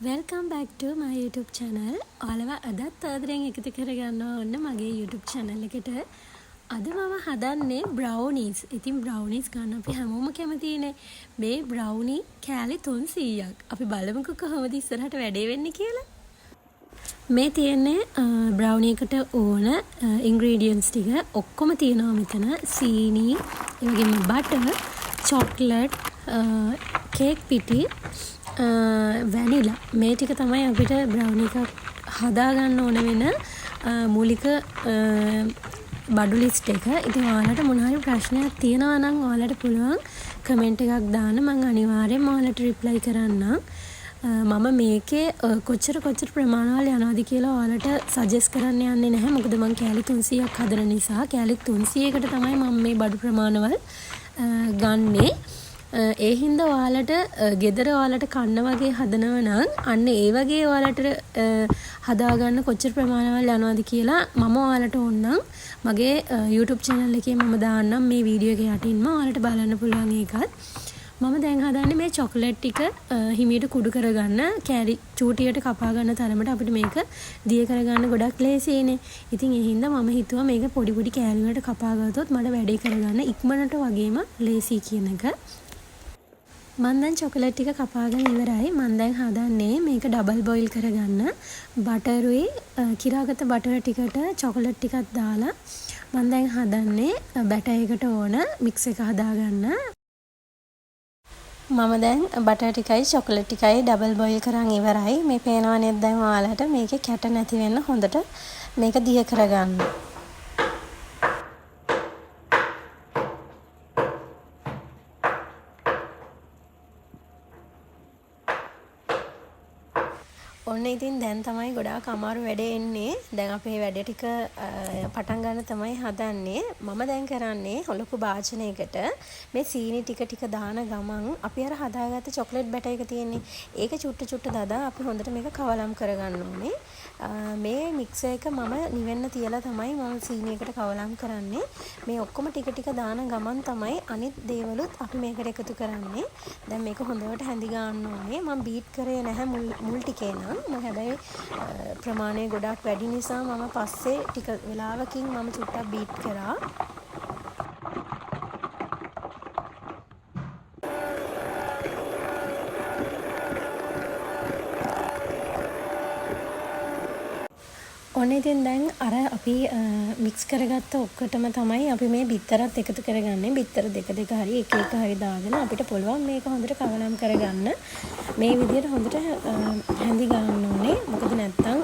Welcome back to my YouTube channel. ඔයාලව අදත් ආදරෙන් එකතු කරගන්නවා ඔන්න මගේ YouTube channel එකට. අද මම හදන්නේ brownies. ඉතින් brownies ගන්න අපි හැමෝම කැමතිනේ. මේ brownie කෑලි 300ක්. අපි බලමුකෝ කොහොමද ඉස්සරහට වැඩේ වෙන්නේ කියලා. මේ තියෙන්නේ brownie එකට ඕන ingredients ටික ඔක්කොම තියෙනවා මෙතන. සීනි, ඒ වගේම butter, chocolate, cake පිටි, වැනිලා මේ ටික තමයි අපිට බ්‍රවුනි එකක් හදාගන්න ඕන වෙන මූලික බඩු ලිස්ට් එක. ඉතින් ඔයාලට මොන හරි ප්‍රශ්නයක් තියෙනවා නම් ඔයාලට පුළුවන් කමෙන්ට් එකක් දාන්න. මම අනිවාර්යෙන්ම ඔයාලට රිප්ලයි කරන්නම්. මම මේකේ කොච්චර ප්‍රමාණවල යනවාද කියලා ඔයාලට සජෙස්ට් කරන්න යන්නේ නැහැ. මොකද මම කෑලි 300ක් හදන නිසා කෑලි 300කට තමයි මම මේ බඩු ප්‍රමාණවල ගන්නේ. ඒ හින්දා ඔයාලට ගෙදර ඔයාලට කන්න වගේ හදනව නම් අන්න ඒ වගේ ඔයාලට හදාගන්න කොච්චර ප්‍රමාණවල යනවාද කියලා මම ඔයාලට ඕනනම් මගේ YouTube channel එකේ මම දාන්නම් මේ වීඩියෝ එක යටින්ම ඔයාලට බලන්න පුළුවන් ඒකත්. මම දැන් හදන්නේ මේ චොකලට් ටික හිමීට කුඩු කරගන්න කෑලි චූටියට කපා ගන්න තරමට අපිට මේක දිය කරගන්න ගොඩක් ලේසියිනේ. ඉතින් ඒ හින්දා මම හිතුවා මේක පොඩි කෑලි වලට කපා ගත්තොත් මට වැඩේ කරගන්න ඉක්මනට වගේම ලේසි කියන එක. මම දැන් චොකලට් ටික කපාගෙන ඉවරයි. මම දැන් හදන්නේ මේක ඩබල් බොයිල් කරගන්න. බටරුයි කිරාගත බටර් ටිකට චොකලට් ටිකක් දාලා මම දැන් හදන්නේ බැටර් එකට ඕන මික්ස් එක හදාගන්න. මම දැන් බටර් ටිකයි චොකලට් ටිකයි ඩබල් බොයිල් කරන් ඉවරයි. මේ පේනවා නේද දැන් ඔයාලට මේකේ කැට නැති වෙන්න හොඳට මේක දිය කරගන්න. ඔන්න ඉතින් දැන් තමයි ගොඩාක් අමාරු වැඩේ එන්නේ. දැන් අපේ වැඩ ටික පටන් ගන්න තමයි හදන්නේ. මම දැන් කරන්නේ ලොකු භාජනයකට මේ සීනි ටික දාන ගමන් අපි අර හදාගත්ත චොකලට් බැටර් එක තියෙන්නේ. ඒක චුට්ට දදා අපි හොඳට මේක කවලම් කරගන්න ඕනේ. මේ මික්සර් එක මම නිවෙන්න තියලා තමයි මම සීනි එකට කවලම් කරන්නේ. මේ ඔක්කොම ටික දාන ගමන් තමයි අනිත් දේවලුත් අපි මේකට එකතු කරන්නේ. දැන් මේක හොඳට හැඳි ගන්න ඕනේ. මම බීට් කරේ නැහැ මුල් ටිකේ නම්. හැබැයි ප්‍රමාණය ගොඩක් වැඩි නිසා මම පස්සේ ටික වෙලාවකින් මම චුට්ටක් බීට් කරා. ඔන්න ඉතින් දැන් අර අපි මික්ස් කරගත්ත ඔක්කොටම තමයි අපි මේ බිත්තරත් එකතු කරගන්නේ. බිත්තර දෙක හරි එක හරි දාගෙන අපිට පුළුවන් මේක හොඳට කවලම් කරගන්න. මේ විදිහට හොඳට හැඳි ගන්න ඕනේ. මොකද නැත්තම්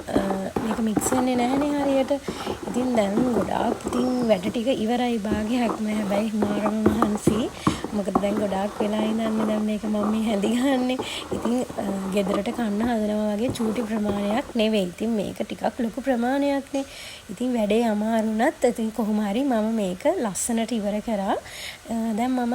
මේක මික්ස් වෙන්නේ නැහනේ හරියට. ඉතින් දැන් ගොඩාක් වැඩ ටික ඉවරයි භාගයක්ම. හැබැයි මාරම මහන්සි. මොකද දැන් ගොඩාක් වෙලා ඉඳන්නේ දැන් මේක මම මේ හැඳි ගන්නනේ. ඉතින් ගෙදරට කන්න හදනවා වගේ චූටි ප්‍රමාණයක් නෙවෙයි. ඉතින් මේක ටිකක් ලොකු ප්‍රමාණයක්නේ. ඉතින් වැඩේ අමාරුණත් ඉතින් කොහොම හරි මම මේක ලස්සනට ඉවර කරා. දැන් මම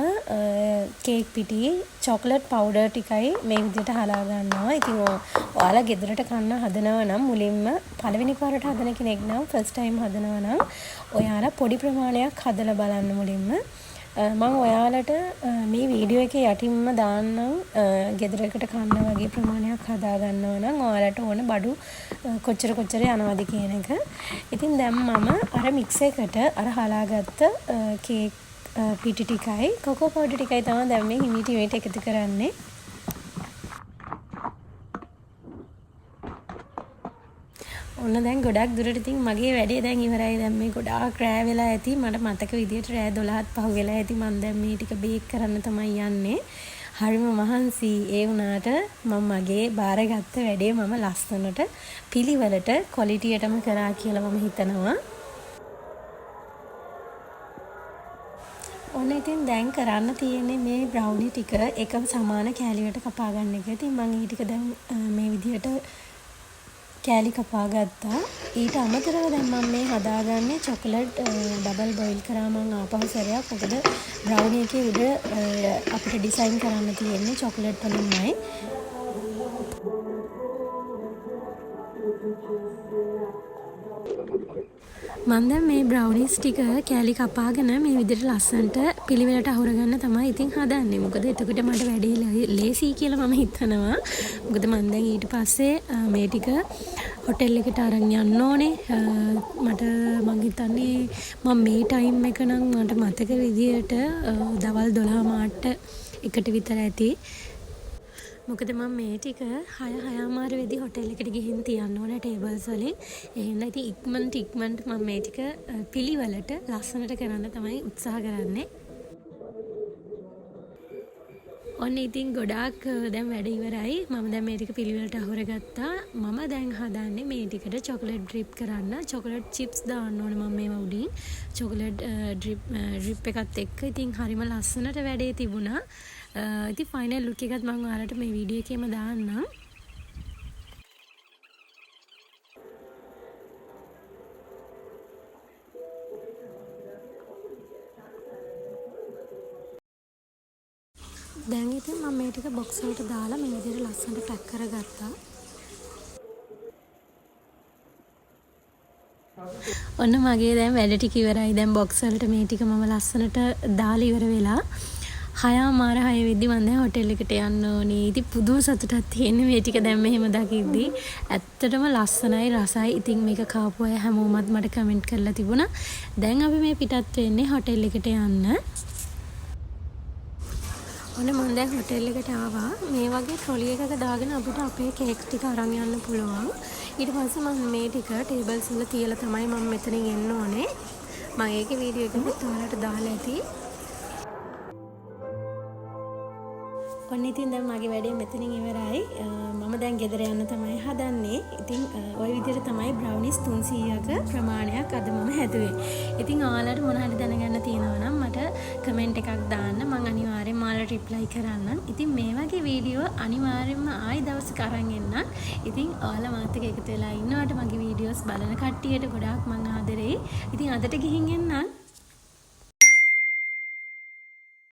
කේක් පිටි චොකලට් පවුඩර් ටිකයි මේ විදිහට හලා ගන්නවා. ඉතින් ඔයාලා ගෙදරට කන්න හදනවා නම් මුලින්ම පළවෙනි පාරට හදන කෙනෙක් නම් ෆස්ට් ටයිම් හදනවා නම් ඔයාලා පොඩි ප්‍රමාණයක් හදලා බලන්න මුලින්ම. මම ඔයාලට මේ වීඩියෝ එකේ යටින්ම දාන්නම් ගෙදරකට කන්න වගේ ප්‍රමාණයක් හදා ගන්නවා නම් ඔයාලට ඕන බඩු කොච්චර යනවද කියන එක. ඉතින් දැන් මම අර මික්ස් එකට අර හලාගත්ත කේක් පිටි ටිකයි කොකෝ පවුඩර් ටිකයි තමයි දැන් මේ හිමීට එකතු කරන්නේ. ඔන්න දැන් ගොඩක් දුරට ඉතින් මගේ වැඩේ දැන් ඉවරයි. දැන් මේ ගොඩාක් රෑ වෙලා ඇති. මට මතක විදියට රෑ 12ත් පහු වෙලා ඇති. මම දැන් මේ ටික බේක් කරන්න තමයි යන්නේ. හරිම මහන්සි. ඒ වුණාට මම මගේ බාරගත්ත වැඩේ මම ලස්සනට පිළිවෙලට ක්වොලිටියටම කරා කියලා මම හිතනවා. ඔන්න ඉතින් දැන් කරන්න තියෙන්නේ මේ බ්‍රවුනි ටික එකම සමාන කෑලි වලට කපා ගන්න එක. ඉතින් මම ඊ ටික දැන් මේ විදියට කෑලි කපා ගත්තා. ඊට අමතරව දැන් මම මේ හදාගන්නේ චොකලට් ඩබල් බොයිල් කරා මම ආපහු සැරයක්. මොකද බ්‍රවුනි එකේ උඩ අපිට ඩිසයින් කරන්න තියෙන්නේ චොකලට් වලින්මයි. මම දැන් මේ බ්‍රවුනිස් ටික කෑලි කපාගෙන මේ විදිහට ලස්සනට පිළිවෙලට අහුරගන්න තමයි ඉතින් හදන්නේ. මොකද එතකොට මට වැඩේ ලේසි කියලා මම හිතනවා. මොකද මම දැන් ඊට පස්සේ මේ ටික හොටෙල් එකට අරන් යන්න ඕනේ. මම හිතන්නේ මම මේ ටයිම් එක නම් මට මතක විදියට දවල් 12 මාට එකට විතර ඇති. මොකද මම මේ ටික 6:00 වෙදි හොටෙල් එකට ගිහින් තියන්න ඕන ටේබල්ස් වලින්. එහෙනම් ඉතින් ඉක්මනට මම මේ ටික පිළිවෙලට ලස්සනට කරන්න තමයි උත්සාහ කරන්නේ. ඔන්න ඉතින් ගොඩාක් දැන් වැඩ ඉවරයි. මම දැන් මේ ටික පිළිවෙලට අහුරගත්තා. මම දැන් හදන්නේ මේ ටිකට චොකලට් ඩ්‍රිප් කරන්න. චොකලට් චිප්ස් දාන්න ඕනේ මම මේවා උඩින්. චොකලට් ඩ්‍රිප් එකත් එක්ක ඉතින් හරිම ලස්සනට වැඩේ තිබුණා. ඉතින් ෆයිනල් ලුක් එකත් මම ඔයාලට මේ වීඩියෝ එකේම දාන්නම්. දැන් ඉතින් මම මේ ටික බොක්ස් වලට දාලා මේ විදිහට ලස්සනට පැක් කරගත්තා. ඔන්න මගේ දැන් වැඩ ටික ඉවරයි. දැන් බොක්ස් වලට මේ ටික මම ලස්සනට දාලා ඉවර වෙලා 6:00 වෙද්දි මම දැන් හොටෙල් එකට යන්න ඕනේ. ඉතින් පුදුම සතුටක් තියෙන්නේ මේ ටික දැන් මෙහෙම දකිද්දි. ඇත්තටම ලස්සනයි රසයි. ඉතින් මේක කාපු අය හැමෝමත් මට කමෙන්ට් කරලා තිබුණා. දැන් අපි මේ පිටත් වෙන්නේ හොටෙල් එකට යන්න. ඔන්න මම දැන් හොටෙල් එකට ආවා. මේ වගේ ට්‍රොලි එකක දාගෙන අපිට අපේ කේක්ස් ටික අරන් යන්න පුළුවන්. ඊට පස්සේ මම මේ ටික ටේබල්ස් වල තියලා තමයි මම මෙතනින් එන්න ඕනේ. මම ඒකේ වීඩියෝ එකකුත් ඔයාලට දාලා ඇති. ඔන්න ඉතින් දැන් මගේ වැඩේ මෙතනින් ඉවරයි. මම දැන් ගෙදර යන්න තමයි හදන්නේ. ඉතින් ওই විදිහට තමයි බ්‍රවුනිස් 300ක ප්‍රමාණයක් අද මම හැදුවේ. ඉතින් ඔයාලට මොන හරි දැනගන්න තියෙනවා නම් මට කමෙන්ට් එකක් දාන්න. මම අනිවාර්යෙන්ම ඔයාලට රිප්ලයි කරන්නම්. ඉතින් මේ වගේ වීඩියෝ අනිවාර්යෙන්ම ආයි දවසක අරන් එන්නම්. ඉතින් ඔයාලා මාත් එක්ක එකතු වෙලා ඉන්නවට මගේ වීඩියෝස් බලන කට්ටියට ගොඩාක් මම ආදරෙයි. ඉතින් අදට ගිහින් එන්නම්.